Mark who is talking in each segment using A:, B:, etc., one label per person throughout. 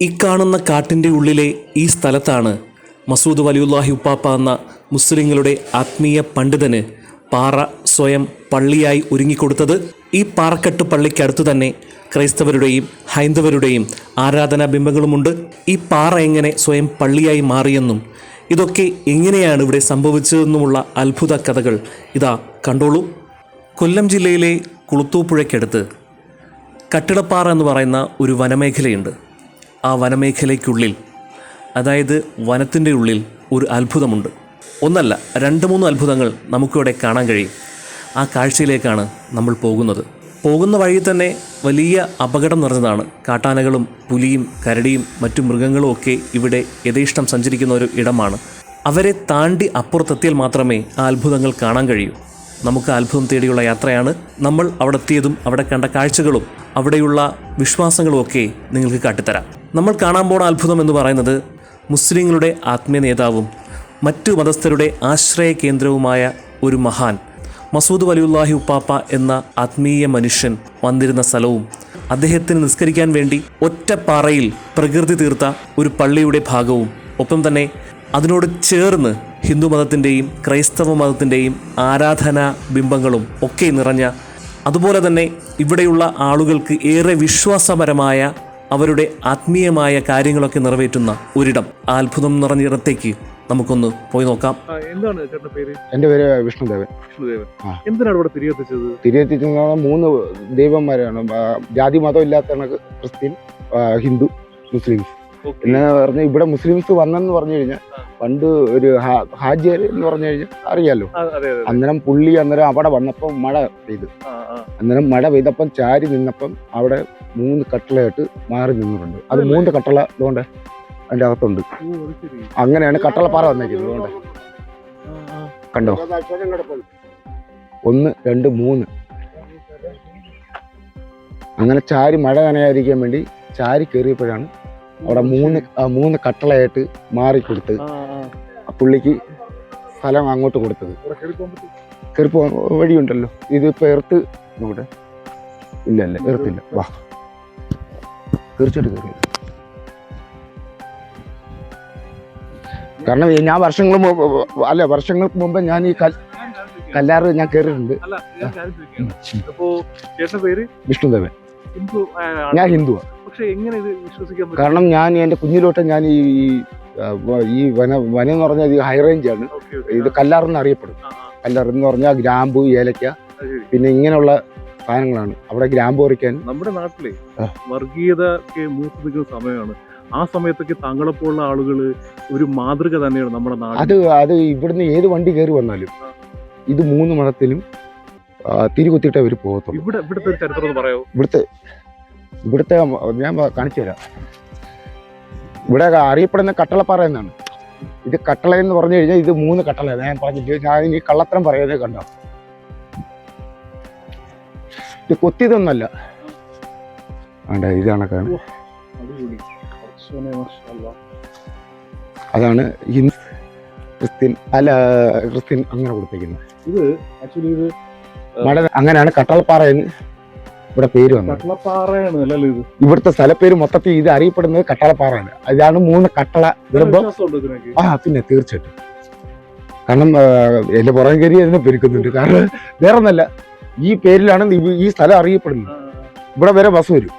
A: ഈ കാണുന്ന കാട്ടിൻ്റെ ഉള്ളിലെ ഈ സ്ഥലത്താണ് മസൂദ് വലിയുല്ലാഹി ഉപ്പാപ്പ എന്ന മുസ്ലിങ്ങളുടെ ആത്മീയ പണ്ഡിതന് പാറ സ്വയം പള്ളിയായി ഒരുങ്ങിക്കൊടുത്തത്. ഈ പാറക്കെട്ട് പള്ളിക്കടുത്ത് തന്നെ ക്രൈസ്തവരുടെയും ഹൈന്ദവരുടെയും ആരാധനാ ബിംബങ്ങളുമുണ്ട്. ഈ പാറ എങ്ങനെ സ്വയം പള്ളിയായി മാറിയെന്നും ഇതൊക്കെ എങ്ങനെയാണ് ഇവിടെ സംഭവിച്ചതെന്നുമുള്ള അത്ഭുത കഥകൾ ഇതാ കണ്ടോളൂ. കൊല്ലം ജില്ലയിലെ കുളുത്തൂപ്പുഴയ്ക്കടുത്ത് കട്ടിടപ്പാറ എന്ന് പറയുന്ന ഒരു വനമേഖലയുണ്ട്. ആ വനമേഖലയ്ക്കുള്ളിൽ, അതായത് വനത്തിൻ്റെ ഉള്ളിൽ ഒരു അത്ഭുതമുണ്ട്. ഒന്നല്ല, 2-3 അത്ഭുതങ്ങൾ നമുക്കിവിടെ കാണാൻ കഴിയും. ആ കാഴ്ചയിലേക്കാണ് നമ്മൾ പോകുന്നത്. പോകുന്ന വഴി തന്നെ വലിയ അപകടം നിറഞ്ഞതാണ്. കാട്ടാനകളും പുലിയും കരടിയും മറ്റു മൃഗങ്ങളും ഒക്കെ ഇവിടെ യഥേഷ്ടം സഞ്ചരിക്കുന്ന ഒരു ഇടമാണ്. അവരെ താണ്ടി അപ്പുറത്തെത്തിയാൽ മാത്രമേ ആ അത്ഭുതങ്ങൾ കാണാൻ കഴിയൂ. നമുക്ക് അത്ഭുതം തേടിയുള്ള യാത്രയാണ്. നമ്മൾ അവിടെ എത്തിയതും അവിടെ കണ്ട കാഴ്ചകളും അവിടെയുള്ള വിശ്വാസങ്ങളും ഒക്കെ നിങ്ങൾക്ക് കാട്ടിത്തരാം. നമ്മൾ കാണാൻ പോണ അത്ഭുതം എന്ന് പറയുന്നത് മുസ്ലിങ്ങളുടെ ആത്മീയ നേതാവും മറ്റു മതസ്ഥരുടെ ആശ്രയ കേന്ദ്രവുമായ ഒരു മഹാൻ മസൂദ് വലിയുല്ലാഹി ഉപ്പാപ്പ എന്ന ആത്മീയ മനുഷ്യൻ വന്നിരുന്ന സ്ഥലവും അദ്ദേഹത്തിന് നിസ്കരിക്കാൻ വേണ്ടി ഒറ്റപ്പാറയിൽ പ്രകൃതി തീർത്ത ഒരു പള്ളിയുടെ ഭാഗവും, ഒപ്പം തന്നെ അതിനോട് ചേർന്ന് ഹിന്ദു മതത്തിൻ്റെയും ക്രൈസ്തവ മതത്തിൻ്റെയും ആരാധനാ ബിംബങ്ങളും ഒക്കെ നിറഞ്ഞ, അതുപോലെ തന്നെ ഇവിടെയുള്ള ആളുകൾക്ക് ഏറെ വിശ്വാസപരമായ അവരുടെ ആത്മീയമായ കാര്യങ്ങളൊക്കെ നിറവേറ്റുന്ന ഒരിടം. ആ അത്ഭുതം നിറഞ്ഞിടത്തേക്ക് നമുക്കൊന്ന് പോയി നോക്കാം.
B: എന്താണ് ചേട്ടന്റെ പേര്?
C: എന്റെ പേര് വിഷ്ണുദേവൻ.
B: എന്തിനാണ് ഇവിടെ തിരികെത്തിച്ചത്?
C: 3 ദൈവന്മാരാണ്. ജാതി മതം ഇല്ലാത്ത ക്രിസ്ത്യൻ, ഹിന്ദു, മുസ്ലിംസ് എന്ന് പറഞ്ഞ ഇവിടെ മുസ്ലിംസ് വന്നെന്ന് പറഞ്ഞു കഴിഞ്ഞാൽ പണ്ട് ഒരു ഹാജിയർ എന്ന് പറഞ്ഞു കഴിഞ്ഞാൽ അറിയാലോ. അന്നേരം പുള്ളി അവിടെ വന്നപ്പം മഴ പെയ്തു. അന്നേരം മഴ പെയ്തപ്പം ചാരി നിന്നപ്പം അവിടെ 3 കട്ടളയായിട്ട് മാറി നിന്നിട്ടുണ്ട്. അത് 3 കട്ടള അതുകൊണ്ട് അതിന്റെ അകത്തുണ്ട്. അങ്ങനെയാണ് കട്ടളപ്പാറ വന്നേക്കുന്നത്. അതുകൊണ്ട് കണ്ടോ, 1, 2, 3 അങ്ങനെ ചാരി മഴ നനയാതിരിക്കാൻ വേണ്ടി ചാരി കയറിയപ്പോഴാണ് അവിടെ 3 കട്ടളയായിട്ട് മാറിക്കൊടുത്ത് പുള്ളിക്ക് സ്ഥലം അങ്ങോട്ട് കൊടുത്തത്. കയറി പോകാൻ വഴിയുണ്ടല്ലോ. ഇതിപ്പോ എർത്ത് ഇവിടെ ഇല്ലല്ലേ, എർത്തില്ല. വാ, തീർച്ചയായിട്ടും കയറി. കാരണം ഞാൻ വർഷങ്ങൾക്ക് മുമ്പ് ഞാൻ ഈ കല്ലാറ് ഞാൻ കയറിയിട്ടുണ്ട്. വിഷ്ണുദേവൻ. ഞാൻ ഹിന്ദുവാണ്. കാരണം ഞാൻ എന്റെ കുഞ്ഞിലോട്ട് ഞാൻ ഈ വനം എന്ന് പറഞ്ഞാൽ ഇത് ഹൈ റേഞ്ച് ആണ്. ഇത് കല്ലാറെന്ന് അറിയപ്പെടും. കല്ലാർ എന്ന് പറഞ്ഞാൽ ഗ്രാമ്പു, ഏലക്ക, പിന്നെ ഇങ്ങനെയുള്ള സാധനങ്ങളാണ്. അവിടെ ഗ്രാമ്പു പറിക്കാൻ
B: നമ്മുടെ നാട്ടിലെ വർഗീയത മൂത്ത് നിൽക്കുന്ന സമയമാണ്. ആ സമയത്തൊക്കെ താങ്കളെപ്പോലുള്ള ആളുകൾ ഒരു മാതൃക തന്നെയാണ് നമ്മുടെ നാട്.
C: അത് ഇവിടുന്ന് ഏത് വണ്ടി കയറി വന്നാലും ഇത് 3 മതത്തിലും തിരികൊത്തിയിട്ടേ അവർ പോകത്തുള്ളൂ.
B: ഇവിടുത്തെ ചരിത്രം പറയാമോ?
C: ഇവിടുത്തെ ഞാൻ കാണിച്ചു തരാം. ഇവിടെ അറിയപ്പെടുന്ന കട്ടളപ്പാറ എന്നാണ്. ഇത് കട്ടള എന്ന് പറഞ്ഞു കഴിഞ്ഞാൽ ഇത് 3 കട്ടള. ഞാൻ പറഞ്ഞില്ല, ഞാൻ ഈ കള്ളത്തരം പറയുന്നത് കണ്ടോ. ഇത് കൊത്തിയതൊന്നല്ല. വേണ്ട, ഇതാണ് കാണുന്നത്. അതാണ് ഹിന്ദു, ക്രിസ്ത്യൻ അങ്ങനെ കൊടുത്തേക്കുന്നത്.
B: ഇത് ആക്ച്വലി ഇത്
C: മഴ അങ്ങനെയാണ് കട്ടളപ്പാറ എന്ന് ഇവിടെ പേര് വന്നത്. ഇവിടുത്തെ സ്ഥലപ്പേര് മൊത്തത്തിൽ ഇത് അറിയപ്പെടുന്നത് കട്ടളപ്പാറയാണ്. ഇതാണ് 3 കട്ടള ഇടുമ്പോ പിന്നെ തീർച്ചയായിട്ടും. കാരണം എന്റെ പുറം കയറി അതിനെ പെരുക്കുന്നുണ്ട്. കാരണം വേറെ ഒന്നല്ല, ഈ പേരിലാണ് ഈ സ്ഥലം അറിയപ്പെടുന്നത്. ഇവിടെ വരെ ബസ് വരും.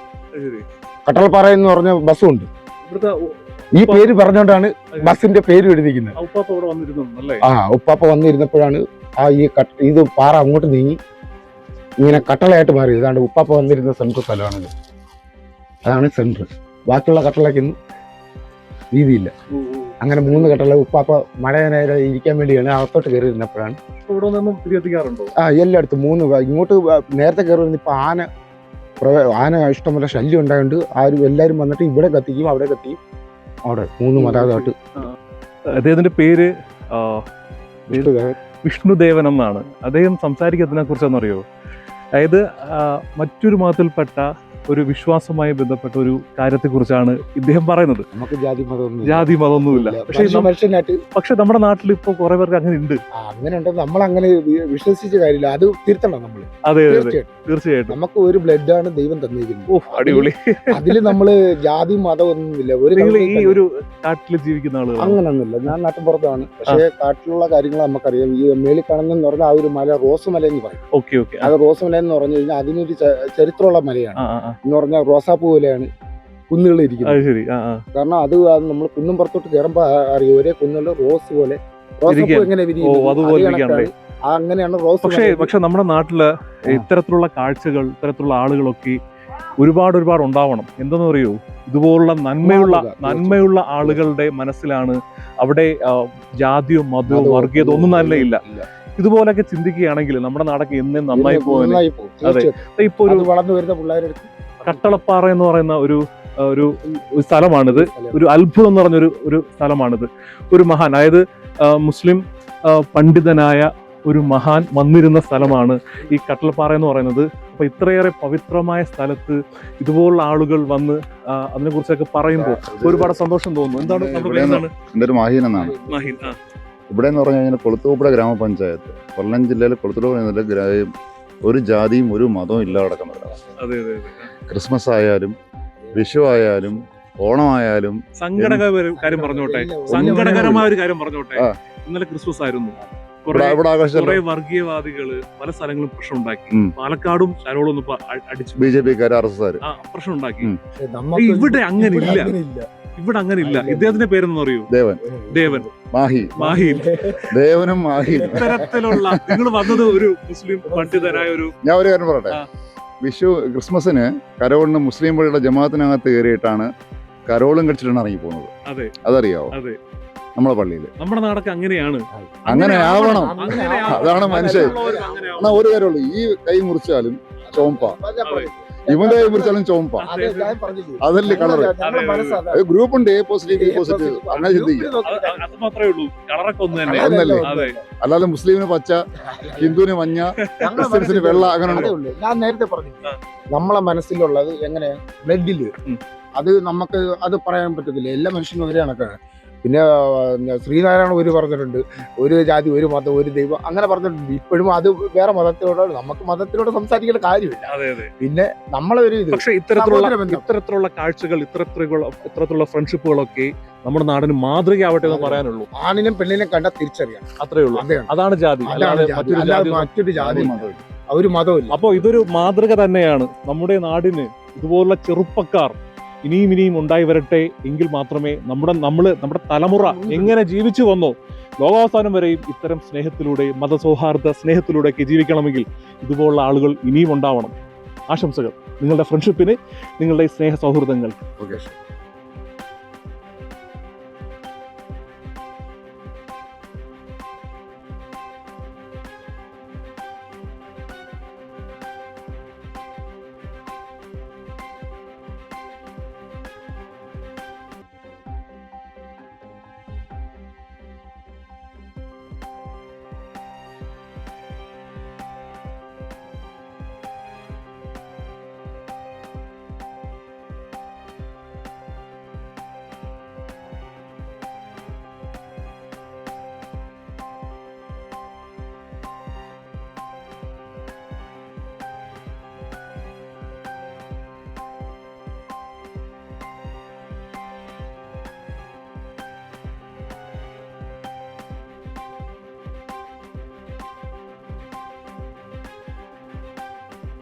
C: കട്ടളപ്പാറ എന്ന് പറഞ്ഞ ബസ്സും ഉണ്ട്. ഈ പേര് പറഞ്ഞുകൊണ്ടാണ് ബസിന്റെ പേര് എഴുതിക്കുന്നത്. ഉപ്പാപ്പ വന്നിരുന്നപ്പോഴാണ് ഇത് പാറ അങ്ങോട്ട് നീങ്ങി ഇങ്ങനെ കട്ടളയായിട്ട് മാറി. ഇതാണ്ട് ഉപ്പാപ്പ വന്നിരുന്ന സെൻട്രൽ സ്ഥലമാണിത്. അതാണ് സെൻട്രൽ. ബാക്കിയുള്ള കട്ടളയ്ക്കൊന്നും വീതിയില്ല. അങ്ങനെ 3 കട്ടള ഉപ്പാപ്പ മഴ ഇരിക്കാൻ വേണ്ടിയാണ് അകത്തോട്ട് കയറി ഇരുന്നപ്പോഴാണ്. എല്ലായിടത്തും 3 ഇങ്ങോട്ട് നേരത്തെ കയറി വരുന്ന. ഇപ്പൊ ആന ഇഷ്ടംപോലെ ശല്യം ഉണ്ടായതുകൊണ്ട് എല്ലാവരും വന്നിട്ട് ഇവിടെ കത്തിക്കും, അവിടെ കത്തിക്കും. അവിടെ 3 മതാതായിട്ട്.
B: അദ്ദേഹത്തിന്റെ പേര് വിഷ്ണുദേവൻ എന്നാണ്. അദ്ദേഹം സംസാരിക്കുന്നതിനെ കുറിച്ചൊന്നും അറിയോ? അതായത് മറ്റൊരു മതത്തിൽപ്പെട്ട ഒരു വിശ്വാസവുമായി ബന്ധപ്പെട്ട ഒരു കാര്യത്തെക്കുറിച്ചാണ് ഇദ്ദേഹം പറയുന്നത്.
C: നമുക്ക് ജാതി മതമൊന്നും
B: ജാതി മതൊന്നുമില്ല.
C: മനുഷ്യനായിട്ട്
B: പക്ഷെ നമ്മുടെ നാട്ടിൽ ഇപ്പൊ കുറെ പേർക്ക് അങ്ങനെ ഉണ്ട്.
C: അങ്ങനെ ഉണ്ടെന്ന് നമ്മൾ അങ്ങനെ വിശ്വസിച്ച കാര്യമില്ല. അത് തിരുത്തണം നമ്മൾ.
B: അതെ തീർച്ചയായിട്ടും.
C: നമുക്ക് ഒരു ബ്ലഡ് ആണ് ദൈവം തന്നിരിക്കുന്നത്.
B: അടിപൊളി.
C: അതില് നമ്മള് ജാതി മതം ഒന്നുമില്ല.
B: ഈ ഒരു കാട്ടിൽ ജീവിക്കുന്ന ആളുകൾ
C: അങ്ങനൊന്നുമില്ല. ഞാൻ നാട്ടിൻപുറത്താണ്. പക്ഷേ കാട്ടിലുള്ള കാര്യങ്ങൾ നമുക്കറിയാം. ഈ മേളിൽ കാണുന്നെന്ന് പറഞ്ഞാൽ ആ ഒരു മല റോസ് മല എന്ന് പറയും. അത് റോസ് മല എന്ന് പറഞ്ഞു കഴിഞ്ഞാൽ അതിനൊരു ചരിത്രമുള്ള മലയാണ്. എന്ന് പറഞ്ഞാൽ റോസാപ്പൂ പോലെയാണ് കുന്നുകൾ ഇരിക്കുന്നത്. കാരണം അത് നമ്മൾ കുന്നും പുറത്തോട്ട് കയറുമ്പോ അറിയാം ഒരേ കുന്നുകളിൽ റോസ് പോലെ റോസാപ്പൂ എങ്ങനെ അങ്ങനെയാണ് റോസ്.
B: പക്ഷെ നമ്മുടെ നാട്ടില് ഇത്തരത്തിലുള്ള കാഴ്ചകൾ ഇത്തരത്തിലുള്ള ആളുകളൊക്കെ ഒരുപാട് ഉണ്ടാവണം. എന്തെന്ന് പറയൂ, ഇതുപോലുള്ള നന്മയുള്ള ആളുകളുടെ മനസ്സിലാണ് അവിടെ ജാതിയോ മതമോ വർഗീയതയോ ഒന്നും തന്നെ ഇല്ല. ഇതുപോലൊക്കെ ചിന്തിക്കുകയാണെങ്കിൽ നമ്മുടെ നാടൊക്കെ എന്നും നന്നായി പോകുന്നത്. അതെ, ഇപ്പൊ ഒരു
C: വളർന്നു വരുന്ന പിള്ളേരെടുത്ത്
B: കട്ടളപ്പാറ എന്ന് പറയുന്ന ഒരു സ്ഥലമാണിത്. ഒരു അത്ഭുതം എന്ന് പറഞ്ഞൊരു സ്ഥലമാണിത്. ഒരു മഹാൻ, അതായത് മുസ്ലിം പണ്ഡിതനായ ഒരു മഹാൻ വന്നിരുന്ന സ്ഥലമാണ് ഈ കട്ടളപ്പാറ എന്ന് പറയുന്നത്. അപ്പൊ ഇത്രയേറെ പവിത്രമായ സ്ഥലത്ത് ഇതുപോലുള്ള ആളുകൾ വന്ന് അതിനെ കുറിച്ചൊക്കെ പറയുമ്പോൾ ഒരുപാട് സന്തോഷം തോന്നുന്നു. എന്താണ്
D: എൻ്റെ ഒരു മാഹീൻ എന്നാണ്. ഇവിടെ എന്ന് പറഞ്ഞു കഴിഞ്ഞാൽ കൊളുത്തൂപ്പുഴ ഗ്രാമപഞ്ചായത്ത്, കൊല്ലം ജില്ലയിൽ കൊളുത്തൂപ്പുഴ ഒരു ജാതിയും ഒരു മതവും ഇല്ലാതെ കിടക്കുന്നവരാണ്. ക്രിസ്മസ് ആയാലും വിഷു ആയാലും ഓണമായാലും
B: സങ്കടകരമായ ഒരു കാര്യം പറഞ്ഞോട്ടെ. ഇന്നലെ ക്രിസ്മസ് ആയിരുന്നു. കുറെ വർഗീയവാദികള് പല സ്ഥലങ്ങളും പ്രശ്നം ഉണ്ടാക്കി. പാലക്കാടും ശാലോളും അടിച്ചു.
D: BJP-ക്കാര് RSS
B: പ്രശ്നം ഉണ്ടാക്കി. ഇവിടെ അങ്ങനെ ഇല്ല. ഇവിടെ അങ്ങനെ ഇല്ല. ഇദ്ദേഹത്തിന്റെ പേരെന്ന് പറയൂ? ദേവൻ മാഹി.
D: ദേവനും മാഹി.
B: ഇത്തരത്തിലുള്ള നിങ്ങൾ വന്നത് ഒരു മുസ്ലിം പണ്ഡിതനായ ഒരു.
D: ഞാൻ ഒരു കാര്യം പറയട്ടെ. ക്രിസ്മസിന് കരോളിന് മുസ്ലിം പള്ളിയുടെ ജമാഅത്തിനകത്ത് കയറിയിട്ടാണ് കരോളും കഴിച്ചിട്ടാണ് ഇറങ്ങി പോകുന്നത്. അതറിയാവോ? നമ്മളെ പള്ളിയില് നമ്മുടെ നാടൊക്കെ അങ്ങനെയാണ്. അങ്ങനെ ആവണം. അതാണ് മനുഷ്യൻ. എന്നാ ഒരു കാര്യമുള്ളൂ, ഈ കൈ മുറിച്ചാലും ചോമ്പ, ഇവന്റെ കൈ മുറിച്ചാലും ചോമ്പ. അതല്ലേ കളറ്. ഗ്രൂപ്പ് ഉണ്ട്, A പോസിറ്റീവ് B പോസിറ്റീവ്. അങ്ങനെ ചിന്തിക്കുക. ഒന്നല്ലേ. അല്ലാതെ മുസ്ലിമിന് പച്ച, ഹിന്ദുവിന് മഞ്ഞ, ക്രിസ്ത്യൻസിന് വെള്ള, അങ്ങനെ ഉണ്ടോ?
C: ഞാൻ നേരത്തെ പറഞ്ഞു നമ്മളെ മനസ്സിലുള്ളത് എങ്ങനെ ബ്ലഡില് അത് നമുക്ക് അത് പറയാൻ പറ്റത്തില്ല. എല്ലാ മനുഷ്യനും ഒരേ കണക്കാണ്. പിന്നെ ശ്രീനാരായണ ഒരു പറഞ്ഞിട്ടുണ്ട്, ഒരു ജാതി ഒരു മതം ഒരു ദൈവം അങ്ങനെ പറഞ്ഞിട്ടുണ്ട്. ഇപ്പോഴും അത് വേറെ മതത്തിലോടാണ്. നമുക്ക് മതത്തിലൂടെ സംസാരിക്കേണ്ട കാര്യമില്ല. പിന്നെ നമ്മളെ ഒരു ഇത്.
B: പക്ഷേ ഇത്തരത്തിലുള്ള കാഴ്ചകൾ ഇത്തരത്തിലുള്ള ഫ്രണ്ട്ഷിപ്പുകളൊക്കെ നമ്മുടെ നാടിന് മാതൃകയാവട്ടെ എന്ന് പറയാനുള്ളൂ.
C: ആണിനും പെണ്ണിനും കണ്ട തിരിച്ചറിയാം.
B: അത്രേ ഉള്ളൂ. അതാണ് ജാതി.
C: മറ്റൊരു ജാതി ഒരു മതമില്ല.
B: അപ്പോ ഇതൊരു മാതൃക തന്നെയാണ് നമ്മുടെ നാടിന്. ഇതുപോലുള്ള ചെറുപ്പക്കാർ ഇനിയും ഉണ്ടായി വരട്ടെ. എങ്കിൽ മാത്രമേ നമ്മുടെ തലമുറ എങ്ങനെ ജീവിച്ചു വന്നോ ലോകാവസാനം വരെയും ഇത്തരം സ്നേഹത്തിലൂടെ, മതസൗഹാർദ്ദ സ്നേഹത്തിലൂടെയൊക്കെ ജീവിക്കണമെങ്കിൽ ഇതുപോലുള്ള ആളുകൾ ഇനിയും ഉണ്ടാവണം. ആശംസകൾ നിങ്ങളുടെ ഫ്രണ്ട്ഷിപ്പിന്, നിങ്ങളുടെ സ്നേഹ സൗഹൃദങ്ങൾ.